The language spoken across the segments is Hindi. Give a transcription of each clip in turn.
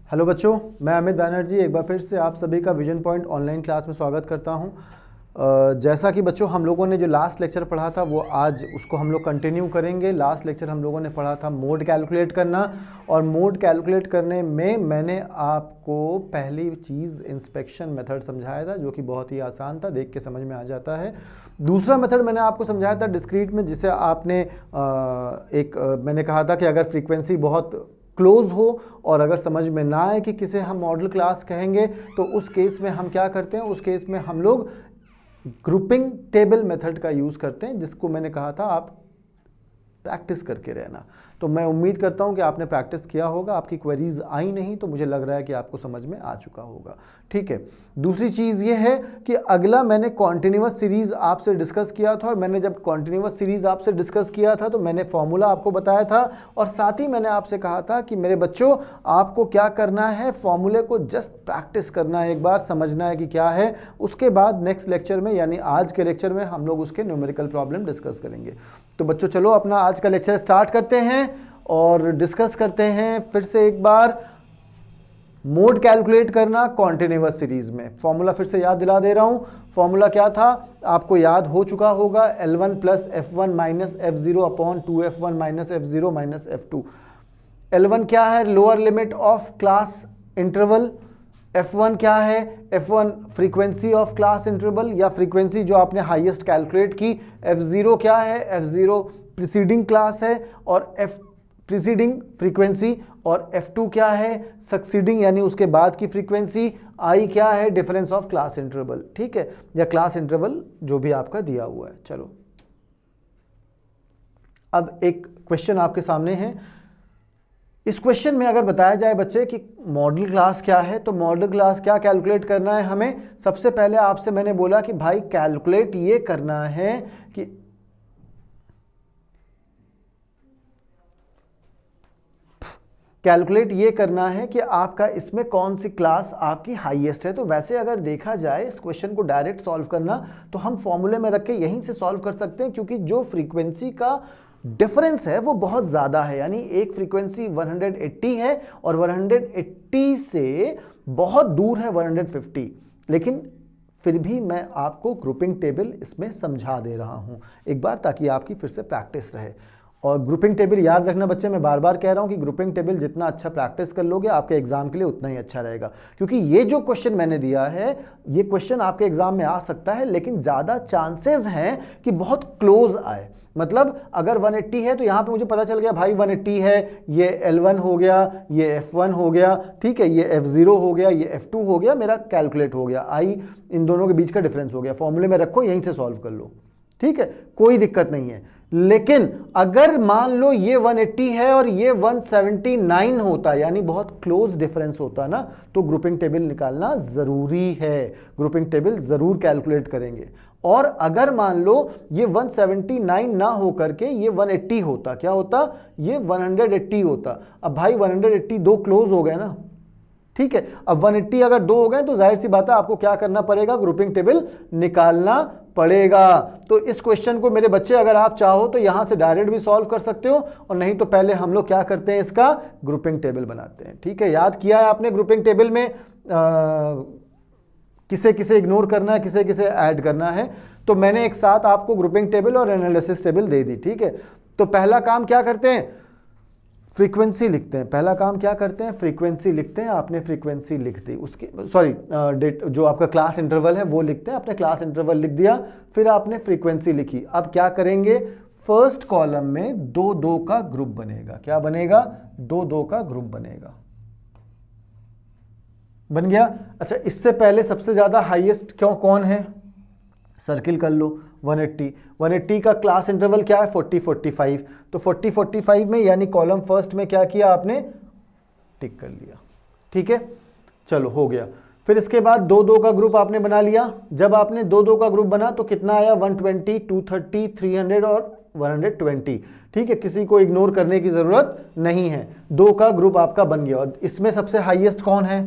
हेलो बच्चों, मैं अमित बैनर्जी एक बार फिर से आप सभी का विजन पॉइंट ऑनलाइन क्लास में स्वागत करता हूं। जैसा कि बच्चों हम लोगों ने जो लास्ट लेक्चर पढ़ा था वो आज उसको हम लोग कंटिन्यू करेंगे। लास्ट लेक्चर हम लोगों ने पढ़ा था मोड कैलकुलेट करना, और मोड कैलकुलेट करने में मैंने आपको पहली चीज़ इंस्पेक्शन मेथड समझाया था, जो कि बहुत ही आसान था, देख के समझ में आ जाता है। दूसरा मेथड मैंने आपको समझाया था डिस्क्रीट में, जिसे आपने मैंने कहा था कि अगर फ्रीक्वेंसी बहुत क्लोज हो और अगर समझ में ना आए कि किसे हम मॉडल क्लास कहेंगे, तो उस केस में हम क्या करते हैं, उस केस में हम लोग ग्रुपिंग टेबल मेथड का यूज़ करते हैं, जिसको मैंने कहा था आप प्रैक्टिस करके रहना। तो मैं उम्मीद करता हूं कि आपने प्रैक्टिस किया होगा, आपकी क्वेरीज आई नहीं तो मुझे लग रहा है कि आपको समझ में आ चुका होगा। ठीक है, दूसरी चीज़ ये है कि अगला मैंने कॉन्टिन्यूअस सीरीज़ आपसे डिस्कस किया था, और मैंने जब कॉन्टिन्यूअस सीरीज़ आपसे डिस्कस किया था तो मैंने फॉर्मूला आपको बताया था, और साथ ही मैंने आपसे कहा था कि मेरे बच्चों आपको क्या करना है, फॉर्मूले को जस्ट प्रैक्टिस करना है, एक बार समझना है कि क्या है। उसके बाद नेक्स्ट लेक्चर में यानी आज के लेक्चर में हम लोग उसके न्यूमेरिकल प्रॉब्लम डिस्कस करेंगे। तो बच्चों चलो अपना आज का लेक्चर स्टार्ट करते हैं और डिस्कस करते हैं फिर से एक बार मोड कैलकुलेट करना कॉन्टिन्यूअस सीरीज में। फॉर्मूला फिर से याद दिला दे रहा हूं। फॉर्मूला क्या था, आपको याद हो चुका होगा, L1 plus F1 minus F0 upon 2F1 minus F0 minus F2। L1 क्या है, lower limit of class interval. F1 क्या है, F1 frequency of class interval या फ्रीक्वेंसी जो आपने हाईएस्ट कैलकुलेट की। F0 क्या है, F0 प्रीसीडिंग क्लास है और F प्रीसीडिंग फ्रीक्वेंसी, और F2 क्या है, सक्सीडिंग यानी उसके बाद की फ्रीक्वेंसी। I क्या है, डिफरेंस ऑफ क्लास इंटरवल, ठीक है, या क्लास इंटरवल जो भी आपका दिया हुआ है। चलो अब एक क्वेश्चन आपके सामने है। इस क्वेश्चन में अगर बताया जाए बच्चे कि मॉडल क्लास क्या है, तो मॉडल क्लास क्या कैलकुलेट करना है हमें। सबसे पहले आपसे मैंने बोला कि भाई कैलकुलेट ये करना है कि आपका इसमें कौन सी क्लास आपकी हाईएस्ट है। तो वैसे अगर देखा जाए इस क्वेश्चन को डायरेक्ट सॉल्व करना, तो हम फॉर्मूले में रख के यहीं से सॉल्व कर सकते हैं, क्योंकि जो फ्रीक्वेंसी का डिफरेंस है वो बहुत ज़्यादा है। यानी एक फ्रीक्वेंसी 180 है और 180 से बहुत दूर है 150, लेकिन फिर भी मैं आपको ग्रुपिंग टेबल इसमें समझा दे रहा हूं एक बार, ताकि आपकी फिर से प्रैक्टिस रहे। और ग्रुपिंग टेबल याद रखना बच्चे, मैं बार बार कह रहा हूं कि ग्रुपिंग टेबल जितना अच्छा प्रैक्टिस कर लोगे आपके एग्जाम के लिए उतना ही अच्छा रहेगा, क्योंकि ये जो क्वेश्चन मैंने दिया है ये क्वेश्चन आपके एग्जाम में आ सकता है, लेकिन ज़्यादा चांसेस हैं कि बहुत क्लोज आए। मतलब अगर 180 है तो यहाँ पे मुझे पता चल गया भाई 180 है, ये L1 हो गया, ये F1 हो गया, ठीक है, ये F0 हो गया, ये F2 हो गया, मेरा कैलकुलेट हो गया, I इन दोनों के बीच का डिफरेंस हो गया। फॉर्मूले में रखो, यहीं से सॉल्व कर लो, ठीक है, कोई दिक्कत नहीं है। लेकिन अगर मान लो ये 180 है और ये 179 होता, यानी बहुत क्लोज डिफरेंस होता ना, तो ग्रुपिंग टेबल निकालना जरूरी है, ग्रुपिंग टेबल जरूर कैलकुलेट करेंगे। और अगर मान लो ये 179 ना हो करके ये 180 होता, क्या होता, ये 180 होता। अब भाई 180 दो क्लोज हो गए ना, ठीक है। अब 180 अगर दो हो गए तो जाहिर सी बात है आपको क्या करना पड़ेगा, ग्रुपिंग टेबल निकालना पड़ेगा। तो इस क्वेश्चन को मेरे बच्चे अगर आप चाहो तो यहां से डायरेक्ट भी सॉल्व कर सकते हो, और नहीं तो पहले हम लोग क्या करते हैं, इसका ग्रुपिंग टेबल बनाते हैं। ठीक है, याद किया है आपने ग्रुपिंग टेबल में किसे किसे इग्नोर करना है, किसे किसे ऐड करना है। तो मैंने एक साथ आपको ग्रुपिंग टेबल और एनालिसिस टेबल दे दी, ठीक है। तो पहला काम क्या करते हैं, फ्रीक्वेंसी लिखते हैं। पहला काम क्या करते हैं, फ्रीक्वेंसी लिखते हैं। आपने फ्रीक्वेंसी लिख दी, उसकी डेट जो आपका क्लास इंटरवल है वो लिखते हैं। आपने क्लास इंटरवल लिख दिया, फिर आपने फ्रीक्वेंसी लिखी। अब क्या करेंगे, फर्स्ट कॉलम में 2-2 का ग्रुप बनेगा। क्या बनेगा, 2-2 का ग्रुप बनेगा, बन गया। अच्छा, इससे पहले सबसे ज्यादा हाईएस्ट क्यों कौन है, सर्किल कर लो, 180 का क्लास इंटरवल क्या है, 40-45। तो 40-45 में यानी कॉलम फर्स्ट में क्या किया आपने, टिक कर लिया, ठीक है, चलो हो गया। फिर इसके बाद 2-2 का ग्रुप आपने बना लिया। जब आपने 2-2 का ग्रुप बना तो कितना आया, 120, 230, 300 और 120, ठीक है, किसी को इग्नोर करने की जरूरत नहीं है। 2 का ग्रुप आपका बन गया, और इसमें सबसे हाईएस्ट कौन है,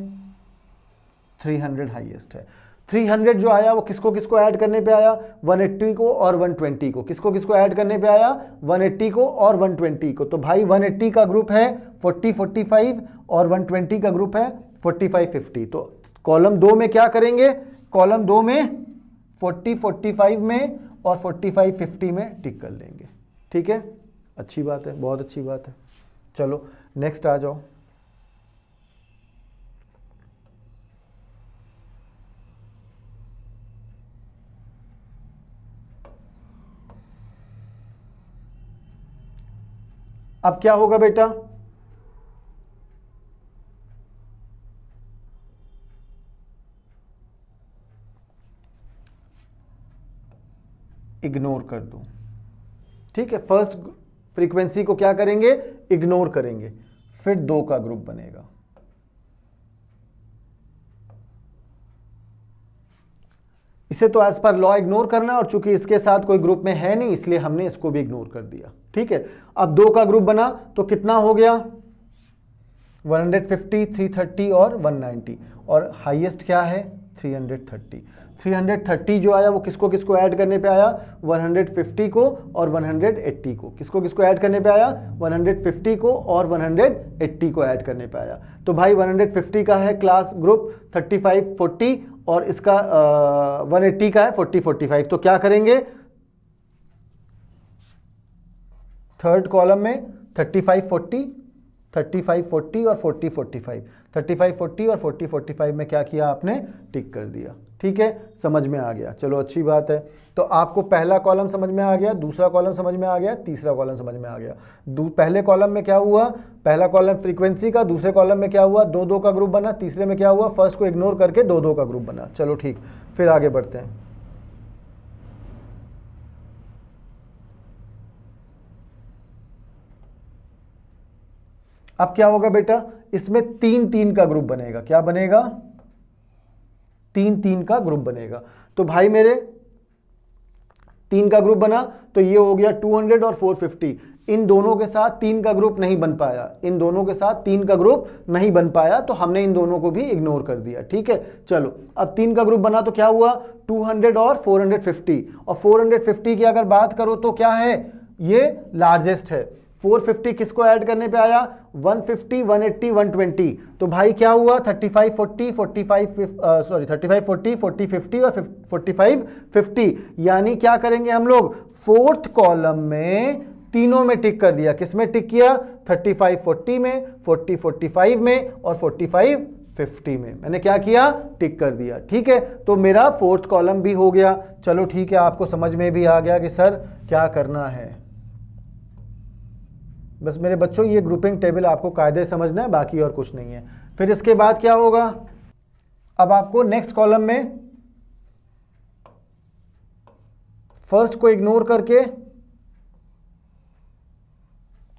300 हाईएस्ट है। 300 जो आया वो किसको किसको ऐड करने पे आया, 180 को और 120 को। किसको किसको ऐड करने पे आया, 180 को और 120 को। तो भाई 180 का ग्रुप है 40-45 और 120 का ग्रुप है 45-50। तो कॉलम 2 में क्या करेंगे, कॉलम 2 में 40-45 में और 45-50 में टिक कर लेंगे। ठीक है, अच्छी बात है, बहुत अच्छी बात है। चलो नेक्स्ट आ जाओ। अब क्या होगा बेटा, इग्नोर कर दो। ठीक है, फर्स्ट फ्रीक्वेंसी को क्या करेंगे, इग्नोर करेंगे, फिर 2 का ग्रुप बनेगा। इसे तो एज पर लॉ इग्नोर करना है, और चूंकि इसके साथ कोई ग्रुप में है नहीं इसलिए हमने इसको भी इग्नोर कर दिया। ठीक है, अब 2 का ग्रुप बना तो कितना हो गया, 150, 330 और 190, और हाईएस्ट क्या है 330। 330 जो आया वो किसको किसको ऐड करने पे आया, 150 को और 180 को। किसको किसको ऐड करने पे आया, 150 को और 180 को ऐड करने पे आया। तो भाई 150 का है क्लास ग्रुप 35-40 और इसका 180 का है 40-45। तो क्या करेंगे, थर्ड कॉलम में 35-40, 35-40 और 40-45, 35-40 और 40-45 में क्या किया आपने, टिक कर दिया। ठीक है, समझ में आ गया, चलो अच्छी बात है। तो आपको पहला कॉलम समझ में आ गया, दूसरा कॉलम समझ में आ गया, तीसरा कॉलम समझ में आ गया। पहले कॉलम में क्या हुआ, पहला कॉलम फ्रीक्वेंसी का, दूसरे कॉलम में क्या हुआ, 2-2 का ग्रुप बना, तीसरे में क्या हुआ, फर्स्ट को इग्नोर करके 2-2 का ग्रुप बना। चलो ठीक, फिर आगे बढ़ते हैं। अब क्या होगा बेटा, इसमें 3-3 का ग्रुप बनेगा। क्या बनेगा, 3-3 का ग्रुप बनेगा। तो भाई मेरे 3 का ग्रुप बना तो ये हो गया 200 और 450। इन दोनों के साथ 3 का ग्रुप नहीं बन पाया, इन दोनों के साथ 3 का ग्रुप नहीं बन पाया, तो हमने इन दोनों को भी इग्नोर कर दिया। ठीक है, चलो अब 3 का ग्रुप बना तो क्या हुआ, 200 और 450। और 450 की अगर बात करो तो क्या है, ये लार्जेस्ट है। 450 किसको ऐड करने पे आया, 150, 180, 120। तो भाई क्या हुआ, 35-40, 40-50 और 45-50। यानी क्या करेंगे हम लोग, फोर्थ कॉलम में तीनों में टिक कर दिया। किस में टिक किया, 35-40 में, 40-45 में और 45-50 में मैंने क्या किया, टिक कर दिया। ठीक है, तो मेरा फोर्थ कॉलम भी हो गया। चलो ठीक है, आपको समझ में भी आ गया कि सर क्या करना है। बस मेरे बच्चों ये ग्रुपिंग टेबल आपको कायदे समझना है, बाकी और कुछ नहीं है। फिर इसके बाद क्या होगा, अब आपको नेक्स्ट कॉलम में फर्स्ट को इग्नोर करके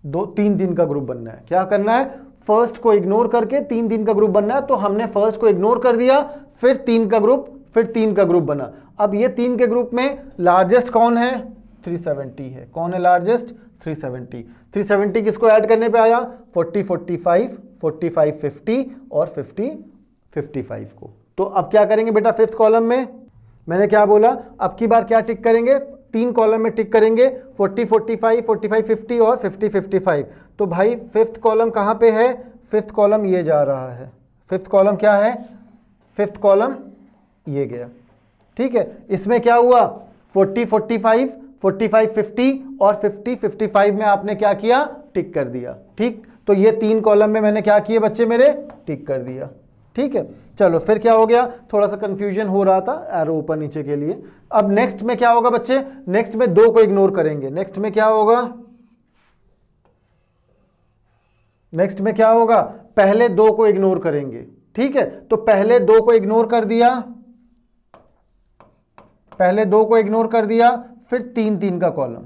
2-3 का ग्रुप बनना है। क्या करना है, फर्स्ट को इग्नोर करके 3 का ग्रुप बनना है। तो हमने फर्स्ट को इग्नोर कर दिया, फिर 3 का ग्रुप, फिर 3 का ग्रुप बना। अब ये 3 के ग्रुप में लार्जेस्ट कौन है, 370 है। कौन है लार्जेस्ट, 370। 370 किसको ऐड करने पे आया, 40-45, 45-50 और 50-55 को। तो अब क्या करेंगे बेटा, फिफ्थ कॉलम में मैंने क्या बोला, अब की बार क्या टिक करेंगे, 3 कॉलम में टिक करेंगे, 40-45, 45-50 और 50-55। तो भाई फिफ्थ कॉलम कहाँ पे है, फिफ्थ कॉलम ये जा रहा है। फिफ्थ कॉलम क्या है, फिफ्थ कॉलम ये गया। ठीक है, इसमें क्या हुआ, 40-45, 45-50 और 50-55 में आपने क्या किया, टिक कर दिया। ठीक, तो ये 3 कॉलम में मैंने क्या किए बच्चे मेरे, टिक कर दिया। ठीक है, चलो फिर क्या हो गया, थोड़ा सा कंफ्यूजन हो रहा था एरो ऊपर नीचे के लिए। अब नेक्स्ट में क्या होगा बच्चे, नेक्स्ट में 2 को इग्नोर करेंगे। नेक्स्ट में क्या होगा, नेक्स्ट में क्या होगा, पहले 2 को इग्नोर करेंगे। ठीक है, तो पहले 2 को इग्नोर कर दिया, पहले 2 को इग्नोर कर दिया, फिर 3 का कॉलम।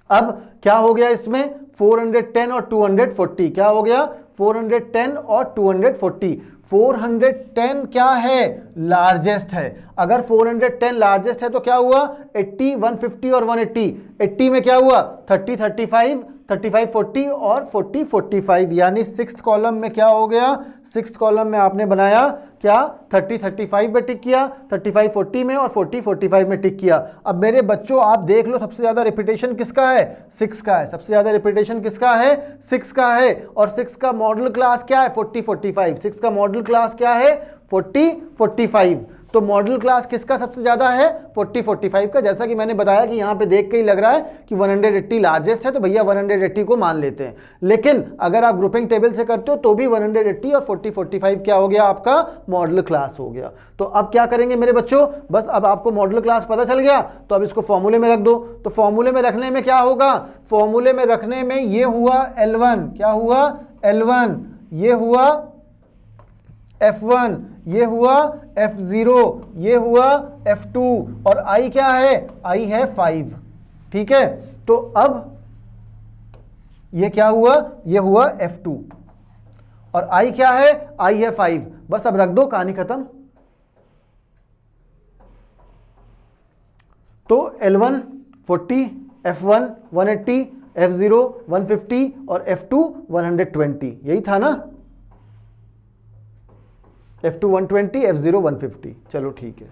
अब क्या हो गया इसमें, 410 और 240, क्या हो गया, 410 और 240। 410 क्या है? लार्जेस्ट है। अगर 410 लार्जेस्ट है तो क्या हुआ? 80, 150 और 180। 80 में क्या हुआ? 30, 35, 35, 40 और 40, 45, यानी सिक्स्थ कॉलम में क्या हो गया? सिक्स्थ कॉलम में आपने बनाया क्या? 30, 35 में टिक किया, 35, 40 में और 40, 45 में टिक किया। अब मेरे बच्चों आप देख लो, सबसे ज्यादा रिपीटेशन किसका है? 6 का है। सबसे ज्यादा रिपीटेशन किसका है? 6 का है। और 6 का मॉडल क्लास क्या है? 40, 45। 6 का मॉडल क्लास क्या है? 40, 45। तो मॉडल क्लास किसका सबसे ज्यादा है? 40, 45 का। जैसा कि मैंने बताया कि यहां पे देख के ही लग रहा है कि 180 लार्जेस्ट है, तो भैया 180 को मान लेते हैं। लेकिन अगर आप ग्रुपिंग टेबल से करते हो तो भी 180 और 40, 45 क्या हो गया? आपका मॉडल क्लास हो गया। तो अब क्या करेंगे मेरे बच्चों? बस अब आपको मॉडल क्लास पता चल गया, तो अब इसको फॉर्मूले में रख दो। तो फॉर्मूले में रखने में क्या होगा? फॉर्मूले में रखने में ये हुआ L1, क्या हुआ? L1, ये हुआ F1, ये हुआ F0, ये हुआ F2 और I क्या है? I है 5। ठीक है, तो अब ये क्या हुआ? ये हुआ F2 और I क्या है? I है 5। बस अब रख दो, कहानी खत्म। तो L1 40, F1 180, F0 150 और F2 120, यही था ना? F2 120, F0 150। चलो ठीक है,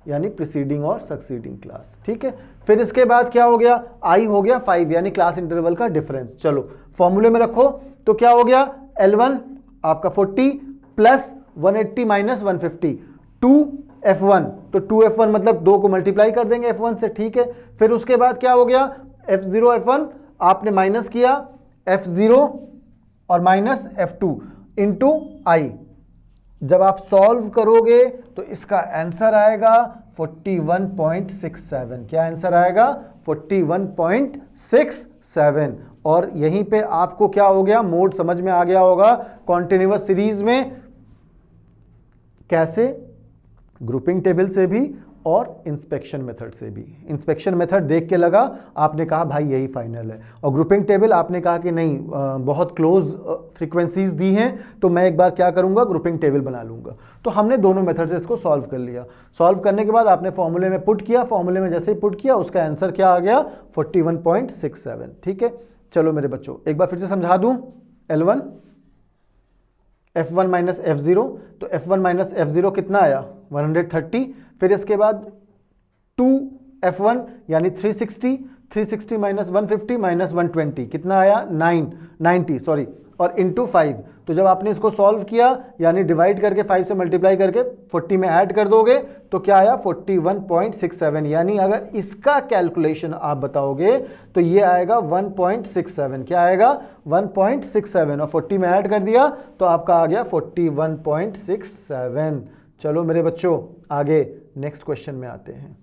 यानी प्रीसीडिंग और सक्सीडिंग क्लास। ठीक है, फिर इसके बाद क्या हो गया? I हो गया 5, यानी क्लास इंटरवल का डिफरेंस। चलो फॉर्मूले में रखो, तो क्या हो गया? L1 आपका 40 प्लस 180 माइनस 150, 2F1। तो 2F1 मतलब 2 को मल्टीप्लाई कर देंगे F1 से। ठीक है, फिर उसके बाद क्या हो गया? F0 F1 आपने माइनस किया, F0 और माइनस F2 इंटू I। जब आप सॉल्व करोगे तो इसका आंसर आएगा 41.67। क्या आंसर आएगा? 41.67। और यहीं पे आपको क्या हो गया? मोड समझ में आ गया होगा कॉन्टिन्यूअस सीरीज में कैसे ग्रुपिंग टेबल से भी और इंस्पेक्शन मेथड से भी। इंस्पेक्शन मेथड देख के लगा, आपने कहा भाई यही फाइनल है, और ग्रुपिंग टेबल आपने कहा कि नहीं बहुत क्लोज फ्रीक्वेंसीज दी हैं, तो मैं एक बार क्या करूंगा? ग्रुपिंग टेबल बना लूंगा। तो हमने दोनों मेथड से इसको सॉल्व कर लिया। सॉल्व करने के बाद आपने फॉर्मूले में पुट किया, फॉर्मूले में जैसे ही पुट किया उसका आंसर क्या आ गया? 41.67। ठीक है, चलो मेरे बच्चों एक बार फिर से समझा दूं। L1 F1 माइनस F0, तो F1 माइनस F0 कितना आया? 130। फिर इसके बाद 2F1 यानी 360, 360 माइनस 150 माइनस 120 कितना आया? 90 सॉरी, और इंटू 5। तो जब आपने इसको सॉल्व किया यानी डिवाइड करके 5 से मल्टीप्लाई करके 40 में ऐड कर दोगे तो क्या आया? 41.67। यानी अगर इसका कैलकुलेशन आप बताओगे तो ये आएगा 1.67। क्या आएगा? 1.67, और 40 में ऐड कर दिया तो आपका आ गया 41.67। चलो मेरे बच्चों आगे नेक्स्ट क्वेश्चन में आते हैं।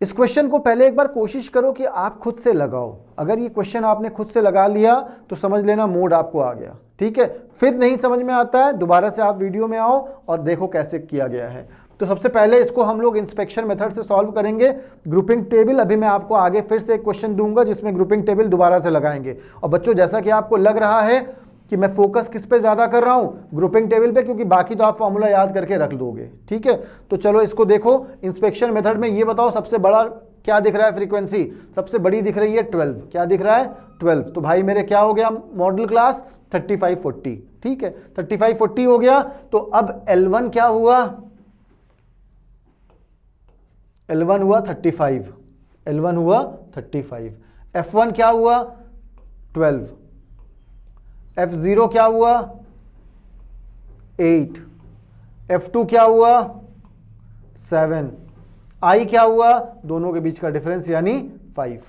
इस क्वेश्चन को पहले एक बार कोशिश करो कि आप खुद से लगाओ। अगर ये क्वेश्चन आपने खुद से लगा लिया तो समझ लेना मोड आपको आ गया। ठीक है, फिर नहीं समझ में आता है दोबारा से आप वीडियो में आओ और देखो कैसे किया गया है। तो सबसे पहले इसको हम लोग इंस्पेक्शन मेथड से सॉल्व करेंगे। ग्रुपिंग टेबल अभी मैं आपको आगे फिर से एक क्वेश्चन दूंगा जिसमें ग्रुपिंग टेबल दोबारा से लगाएंगे। और बच्चों जैसा कि आपको लग रहा है कि मैं फोकस किस पे ज्यादा कर रहा हूं? ग्रुपिंग टेबल पे, क्योंकि बाकी तो आप फॉर्मूला याद करके रख दोगे। ठीक है, तो चलो इसको देखो। इंस्पेक्शन मेथड में ये बताओ सबसे बड़ा क्या दिख रहा है? फ्रीक्वेंसी सबसे बड़ी दिख रही है 12। क्या दिख रहा है? 12। तो भाई मेरे क्या हो गया मॉडल क्लास? 35, 40। ठीक है, 35, 40 हो गया। तो अब L1 क्या हुआ? L1 हुआ 35, L1 हुआ 35। F1 क्या हुआ? 12। F0 क्या हुआ? 8। F2 क्या हुआ? 7। I क्या हुआ? दोनों के बीच का डिफरेंस यानी 5।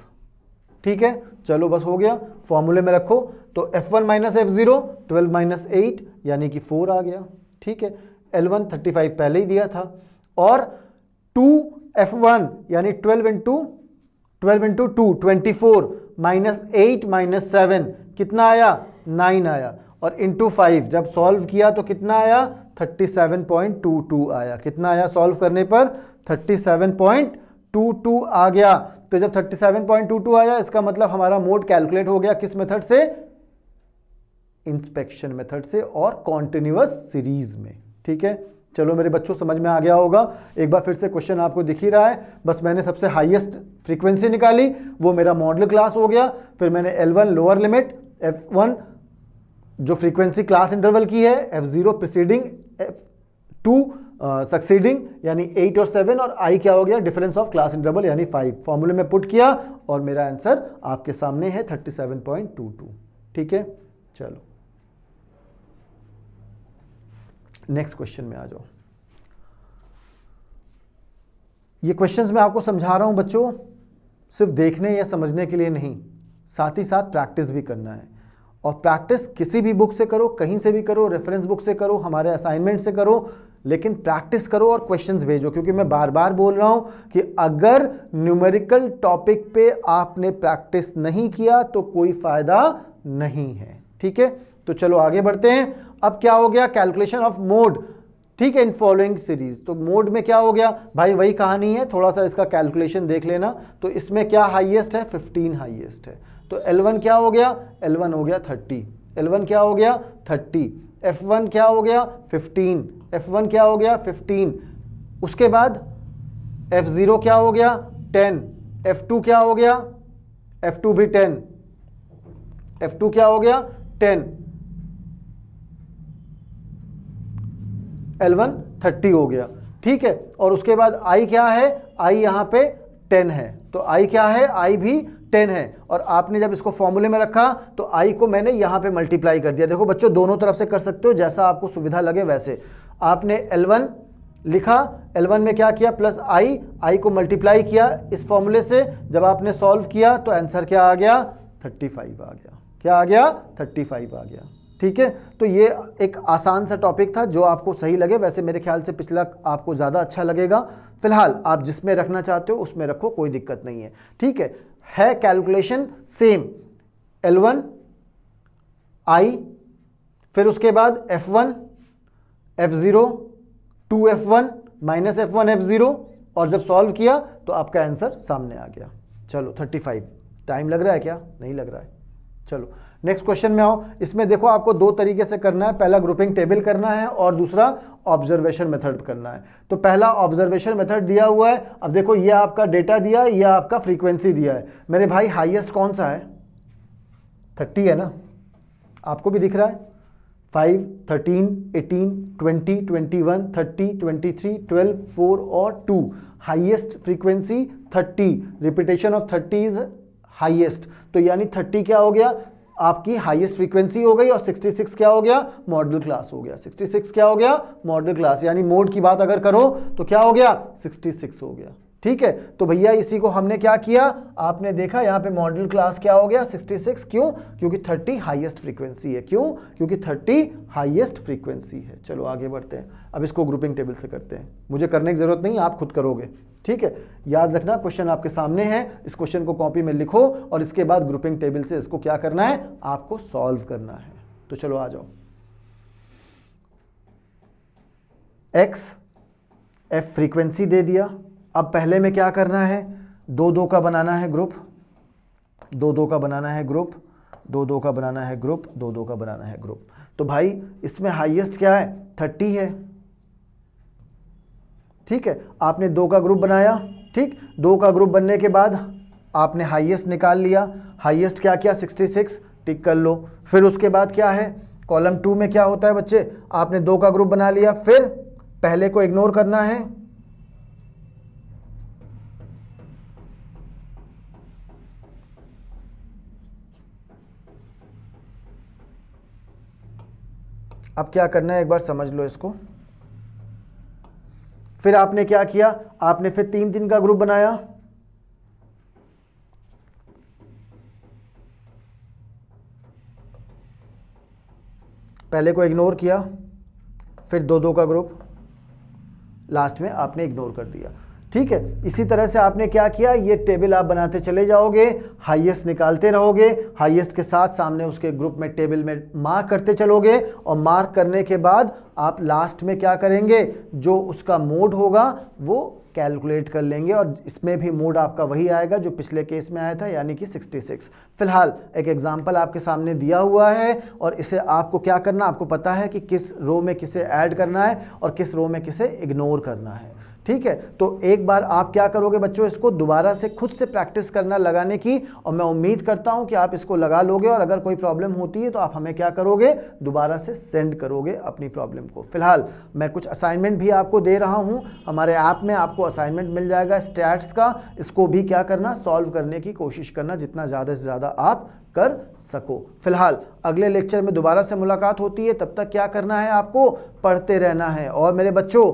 ठीक है, चलो बस हो गया। फॉर्मूले में रखो, तो F1 माइनस F0 12 माइनस 8 यानी कि 4 आ गया। ठीक है, L1 35 पहले ही दिया था, और 2F1 यानी 12 इंटू 2 24 माइनस 8 माइनस 7 कितना आया? 9 आया, और इंटू 5 जब सॉल्व किया तो कितना आया? 37.22 आया। कितना आया सॉल्व करने पर? 37.22 आ गया। तो जब 37.22 आया इसका मतलब हमारा मोड कैलकुलेट हो गया किस मेथड से? इंस्पेक्शन मेथड से और कॉन्टिन्यूअस सीरीज में। ठीक है, चलो मेरे बच्चों समझ में आ गया होगा। एक बार फिर से क्वेश्चन आपको दिख ही रहा है, बस मैंने सबसे हाईएस्ट फ्रीक्वेंसी निकाली, वो मेरा मॉडल क्लास हो गया। फिर मैंने L1 लोअर लिमिट, F1 जो फ्रीक्वेंसी क्लास इंटरवल की है, F0 प्रीसीडिंग, F2 सक्सीडिंग यानी 8 और 7, और I क्या हो गया, डिफरेंस ऑफ क्लास इंटरवल यानी 5। फॉर्मूले में पुट किया और मेरा आंसर आपके सामने है 37.22। ठीक है, चलो नेक्स्ट क्वेश्चन में आ जाओ। ये क्वेश्चंस मैं आपको समझा रहा हूं बच्चों, सिर्फ देखने या समझने के लिए नहीं, साथ ही साथ प्रैक्टिस भी करना है। और प्रैक्टिस किसी भी बुक से करो, कहीं से भी करो, रेफरेंस बुक से करो, हमारे असाइनमेंट से करो, लेकिन प्रैक्टिस करो और क्वेश्चंस भेजो। क्योंकि मैं बार बार बोल रहा हूं कि अगर न्यूमेरिकल टॉपिक पे आपने प्रैक्टिस नहीं किया तो कोई फायदा नहीं है। ठीक है, तो चलो आगे बढ़ते हैं। अब क्या हो गया, कैलकुलेशन ऑफ मोड। ठीक है, इन फॉलोइंग सीरीज, तो मोड में क्या हो गया भाई, वही कहानी है, थोड़ा सा इसका कैलकुलेशन देख लेना। तो इसमें क्या हाईएस्ट है, 15 हाईएस्ट है। तो L1 क्या हो गया, L1 हो गया 30, L1 क्या हो गया 30, F1 क्या हो गया 15, F1 क्या हो गया 15। उसके बाद F0 क्या हो गया 10, F2 क्या हो गया, F2 भी 10, F2 क्या हो गया 10, L1 30 हो गया। ठीक है, और उसके बाद I क्या है, I यहाँ पे 10 है, तो I क्या है, I भी 10 है। और आपने जब इसको फॉर्मूले में रखा तो I को मैंने यहाँ पे मल्टीप्लाई कर दिया। देखो बच्चों, दोनों तरफ से कर सकते हो, जैसा आपको सुविधा लगे वैसे। आपने L1 लिखा, L1 में क्या किया, प्लस I को मल्टीप्लाई किया इस फॉर्मूले से। जब आपने सॉल्व किया तो आंसर क्या आ गया, 35 आ गया। क्या आ गया, 35 आ गया। ठीक है, तो ये एक आसान सा टॉपिक था, जो आपको सही लगे। वैसे मेरे ख्याल से पिछला आपको ज़्यादा अच्छा लगेगा। फिलहाल आप जिसमें रखना चाहते हो उसमें रखो, कोई दिक्कत नहीं है। ठीक है कैलकुलेशन सेम, L1 I, फिर उसके बाद F1 F0 2F1 minus F1 F0, और जब सॉल्व किया तो आपका आंसर सामने आ गया। चलो 35। टाइम लग रहा है क्या, नहीं लग रहा है। चलो नेक्स्ट क्वेश्चन में आओ। इसमें देखो आपको दो तरीके से करना है, पहला ग्रुपिंग टेबल करना है और दूसरा ऑब्जर्वेशन मेथड करना है। तो पहला ऑब्जर्वेशन मेथड दिया हुआ है। अब देखो ये आपका डेटा दिया है, ये आपका फ्रीक्वेंसी दिया है। मेरे भाई हाईएस्ट कौन सा है, 30 है ना, आपको भी दिख रहा है। 5 13 18 20 21 30 23 12 4 और 2, highest frequency 30, repetition of 30 is highest. तो यानी 30 क्या हो गया, आपकी हाईएस्ट फ्रीक्वेंसी हो गई, और 66 क्या हो गया, मॉडल क्लास हो गया। 66 क्या हो गया, मॉडल क्लास, यानी मोड की बात अगर करो तो क्या हो गया, 66 हो गया। ठीक है, तो भैया इसी को हमने क्या किया, आपने देखा यहाँ पे मॉडल क्लास क्या हो गया 66। क्यों, क्योंकि 30 हाईएस्ट फ्रीक्वेंसी है। क्यों, क्योंकि 30 हाईएस्ट फ्रीक्वेंसी है। चलो आगे बढ़ते हैं। अब इसको ग्रुपिंग टेबल से करते हैं, मुझे करने की जरूरत नहीं, आप खुद करोगे। ठीक है, याद रखना क्वेश्चन आपके सामने है, इस क्वेश्चन को कॉपी में लिखो और इसके बाद ग्रुपिंग टेबल से इसको क्या करना है, आपको सॉल्व करना है। तो चलो आ जाओ। X F फ्रीक्वेंसी दे दिया। अब पहले में क्या करना है, 2-2 का बनाना है ग्रुप, 2-2 का बनाना है ग्रुप, 2-2 का बनाना है ग्रुप, 2-2 का बनाना है ग्रुप। तो भाई इसमें हाईएस्ट क्या है, 30 है। ठीक है, आपने 2 का ग्रुप बनाया। ठीक, 2 का ग्रुप बनने के बाद आपने हाईएस्ट निकाल लिया। हाईएस्ट क्या किया, 66, टिक कर लो। फिर उसके बाद क्या है, कॉलम 2 में क्या होता है बच्चे, आपने 2 का ग्रुप बना लिया, फिर पहले को इग्नोर करना है। अब क्या करना है, एक बार समझ लो इसको। फिर आपने क्या किया, आपने फिर 3-3 का ग्रुप बनाया। पहले को इग्नोर किया, फिर 2-2 का ग्रुप, लास्ट में आपने इग्नोर कर दिया। ठीक है, इसी तरह से आपने क्या किया, ये टेबल आप बनाते चले जाओगे, हाईएस्ट निकालते रहोगे, हाईएस्ट के साथ सामने उसके ग्रुप में टेबल में मार्क करते चलोगे, और मार्क करने के बाद आप लास्ट में क्या करेंगे, जो उसका मोड होगा वो कैलकुलेट कर लेंगे और इसमें भी मोड आपका वही आएगा जो पिछले केस में आया था, यानी कि 66। फिलहाल एक एग्जांपल आपके सामने दिया हुआ है और इसे आपको क्या करना, आपको पता है कि किस रो में किसे ऐड करना है और किस रो में किसे इग्नोर करना है। ठीक है, तो एक बार आप क्या करोगे बच्चों, इसको दोबारा से खुद से प्रैक्टिस करना लगाने की, और मैं उम्मीद करता हूं कि आप इसको लगा लोगे और अगर कोई प्रॉब्लम होती है तो आप हमें क्या करोगे, दोबारा से सेंड करोगे अपनी प्रॉब्लम को। फिलहाल मैं कुछ असाइनमेंट भी आपको दे रहा हूं, हमारे ऐप में आपको असाइनमेंट मिल जाएगा स्टैट्स का, इसको भी क्या करना, सॉल्व करने की कोशिश करना जितना ज़्यादा से ज़्यादा आप कर सको। फिलहाल अगले लेक्चर में दोबारा से मुलाकात होती है, तब तक क्या करना है, आपको पढ़ते रहना है। और मेरे बच्चों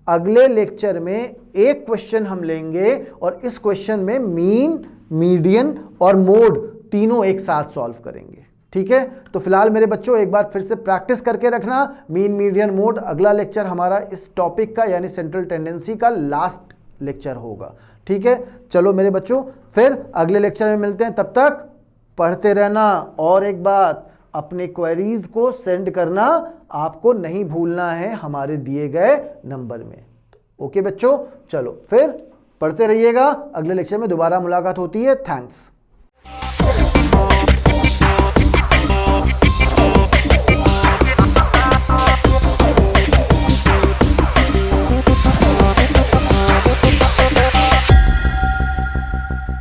अगले लेक्चर में एक क्वेश्चन हम लेंगे और इस क्वेश्चन में मीन, मीडियन और मोड तीनों एक साथ सॉल्व करेंगे। ठीक है, तो फिलहाल मेरे बच्चों एक बार फिर से प्रैक्टिस करके रखना, मीन, मीडियन, मोड। अगला लेक्चर हमारा इस टॉपिक का यानी सेंट्रल टेंडेंसी का लास्ट लेक्चर होगा। ठीक है, चलो मेरे बच्चों फिर अगले लेक्चर में मिलते हैं, तब तक पढ़ते रहना। और एक बात, अपने क्वेरीज को सेंड करना आपको नहीं भूलना है हमारे दिए गए नंबर में। ओके बच्चों, चलो फिर पढ़ते रहिएगा, अगले लेक्चर में दोबारा मुलाकात होती है। थैंक्स।